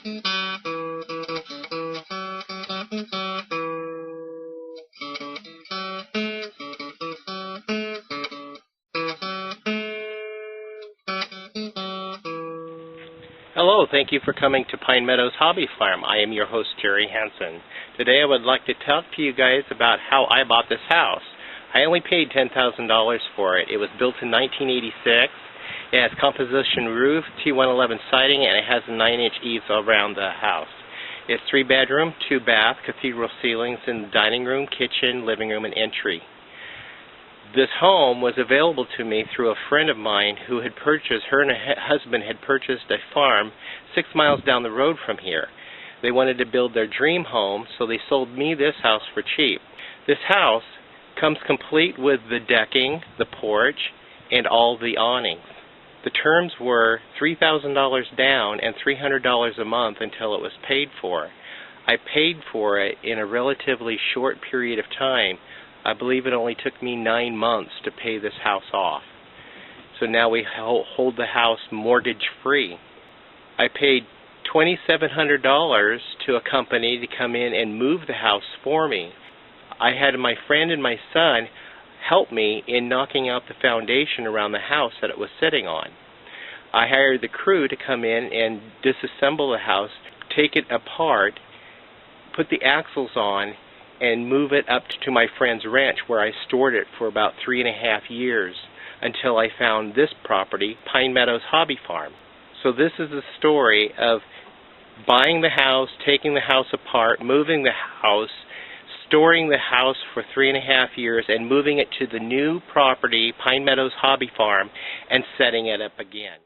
Hello, thank you for coming to Pine Meadows Hobby Farm. I am your host, Jerry Hanson. Today I would like to talk to you guys about how I bought this house. I only paid $10,000 for it. It was built in 1986. It has composition roof, T111 siding, and it has a 9-inch eaves around the house. It's 3-bedroom, 2-bath, cathedral ceilings in the dining room, kitchen, living room, and entry. This home was available to me through a friend of mine who had purchased, her and her husband had purchased a farm 6 miles down the road from here. They wanted to build their dream home, so they sold me this house for cheap. This house comes complete with the decking, the porch, and all the awnings. The terms were $3,000 down and $300 a month until it was paid for. I paid for it in a relatively short period of time. I believe it only took me 9 months to pay this house off. So now we hold the house mortgage-free. I paid $2,700 to a company to come in and move the house for me. I had my friend and my son help me in knocking out the foundation around the house that it was sitting on. I hired the crew to come in and disassemble the house, take it apart, put the axles on, and move it up to my friend's ranch where I stored it for about 3.5 years until I found this property, Pine Meadows Hobby Farm. So this is the story of buying the house, taking the house apart, moving the house, storing the house for 3.5 years, and moving it to the new property, Pine Meadows Hobby Farm, and setting it up again.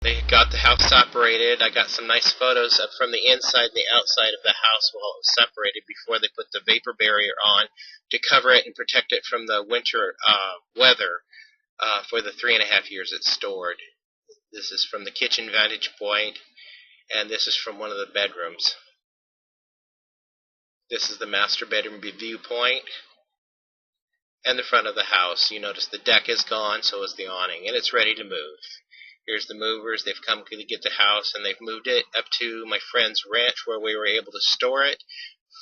They got the house separated. I got some nice photos up from the inside and the outside of the house while it was separated before they put the vapor barrier on to cover it and protect it from the winter weather for the 3.5 years it's stored. This is from the kitchen vantage point, and this is from one of the bedrooms. This is the master bedroom viewpoint and the front of the house. You notice the deck is gone, so is the awning, and it's ready to move. Here's the movers. They've come to get the house, and they've moved it up to my friend's ranch where we were able to store it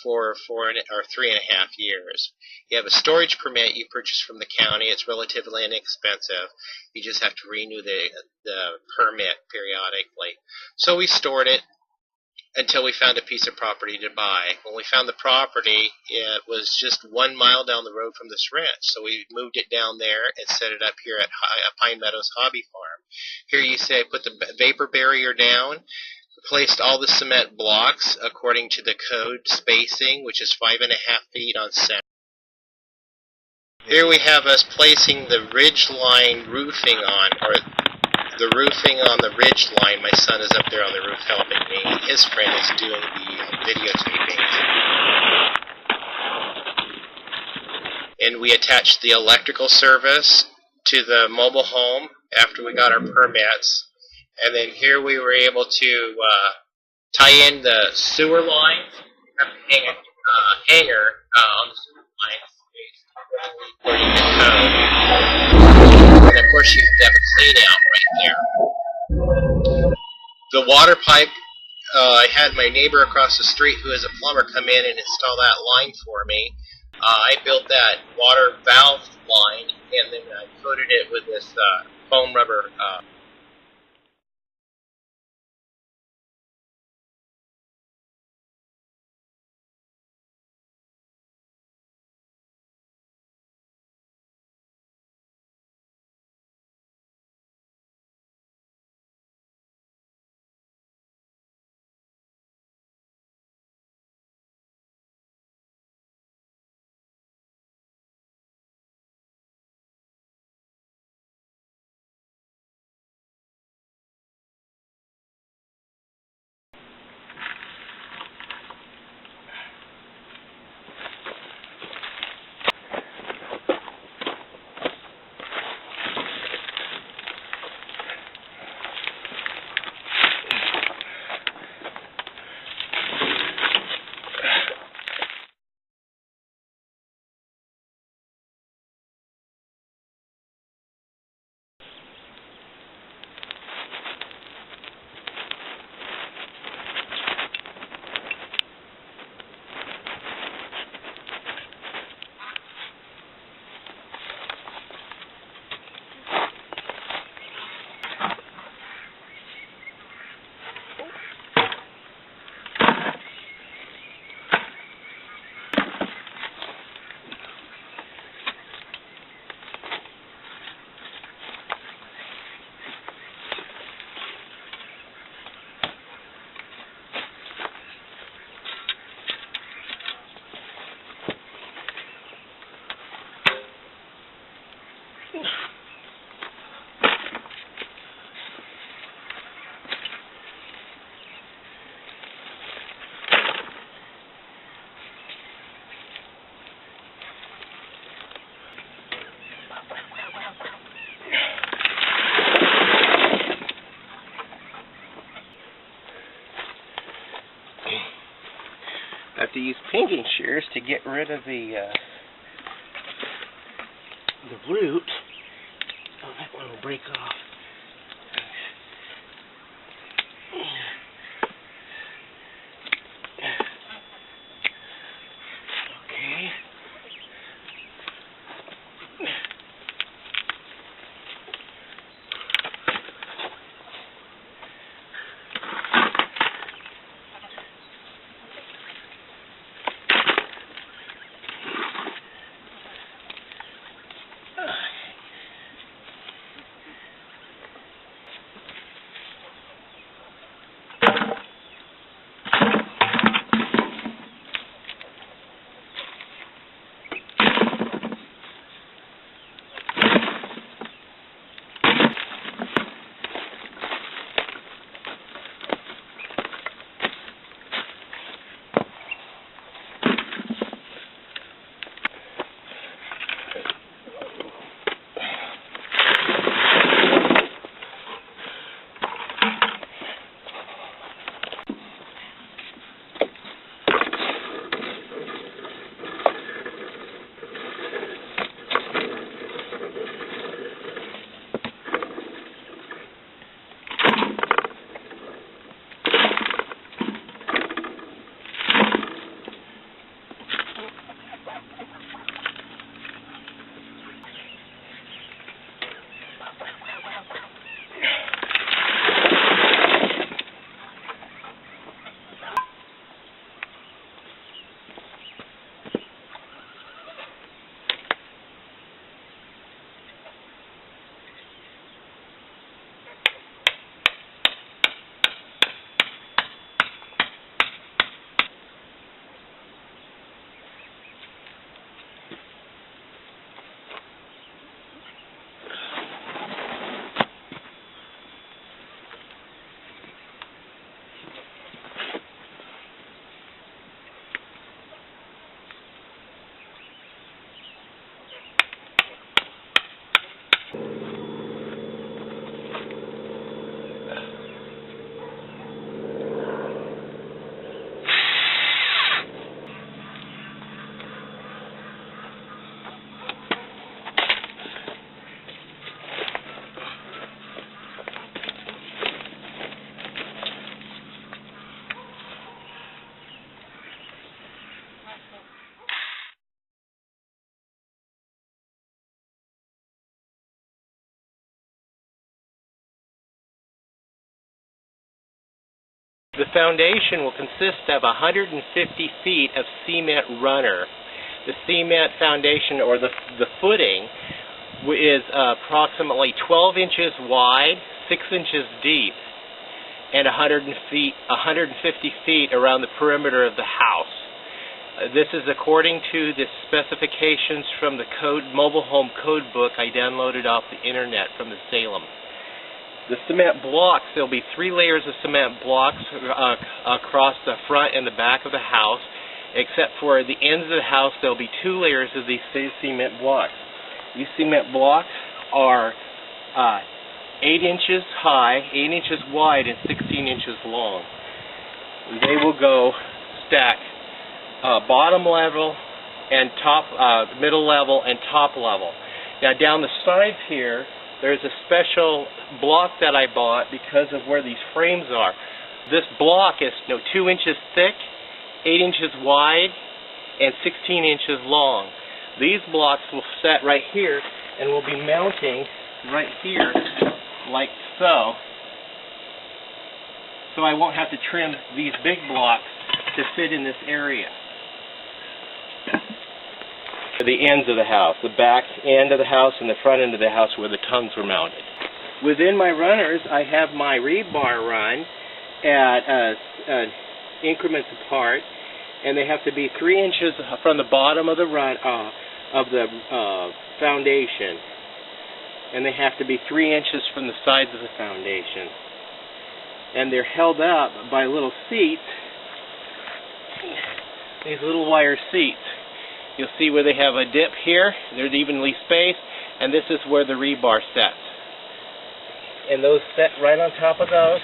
for 3.5 years. You have a storage permit you purchase from the county. It's relatively inexpensive. You just have to renew the permit periodically. So we stored it until we found a piece of property to buy. When we found the property, it was just 1 mile down the road from this ranch, so we moved it down there and set it up here at Pine Meadows Hobby Farm. Here you say put the vapor barrier down, placed all the cement blocks according to the code spacing, which is 5.5 feet on center. Here we have us placing the ridge line roofing on, or the roofing on the ridge line. My son is up there on the roof helping me. His friend is doing the videotaping. And we attached the electrical service to the mobile home after we got our permits. And then here we were able to tie in the sewer lines. We have to hang a hanger on the sewer line space according to code. And of course you have to have a clean out right there. The water pipe, I had my neighbor across the street who is a plumber come in and install that line for me. I built that water valve line and then I coated it with this foam rubber I have to use painting shears to get rid of the root. Oh, that one will break off. Okay. The foundation will consist of 150 feet of cement runner. The cement foundation, or the footing, is approximately 12 inches wide, 6 inches deep, and 150 feet around the perimeter of the house. This is according to the specifications from the mobile home code book I downloaded off the internet from the Salem. The cement blocks, there will be 3 layers of cement blocks across the front and the back of the house, except for the ends of the house there will be 2 layers of these cement blocks. These cement blocks are 8 inches high, 8 inches wide, and 16 inches long. They will go stacked bottom level and middle level and top level. Now down the sides here, there's a special block that I bought because of where these frames are. This block is 2 inches thick, 8 inches wide, and 16 inches long. These blocks will set right here and will be mounting right here like so. So I won't have to trim these big blocks to fit in this area. The ends of the house, the back end of the house and the front end of the house where the tongues were mounted. Within my runners, I have my rebar run at increments apart, and they have to be 3 inches from the bottom of the run of the foundation, and they have to be 3 inches from the sides of the foundation. And they're held up by little seats, these little wire seats. You'll see where they have a dip here, they're evenly spaced, and this is where the rebar sets. And those set right on top of those,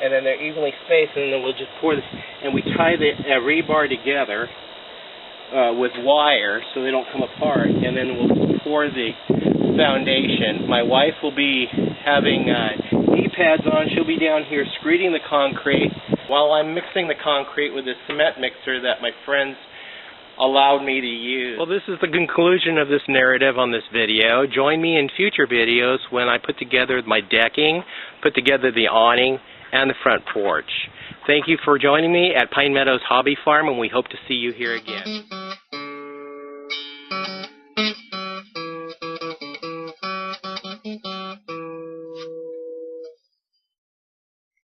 and then they're evenly spaced, and then we'll just pour this, and we tie the rebar together with wire so they don't come apart, and then we'll pour the foundation. My wife will be having knee pads on. She'll be down here screeding the concrete while I'm mixing the concrete with this cement mixer that my friends allowed me to use. Well, this is the conclusion of this narrative on this video. Join me in future videos when I put together my decking, put together the awning, and the front porch. Thank you for joining me at Pine Meadows Hobby Farm, and we hope to see you here again.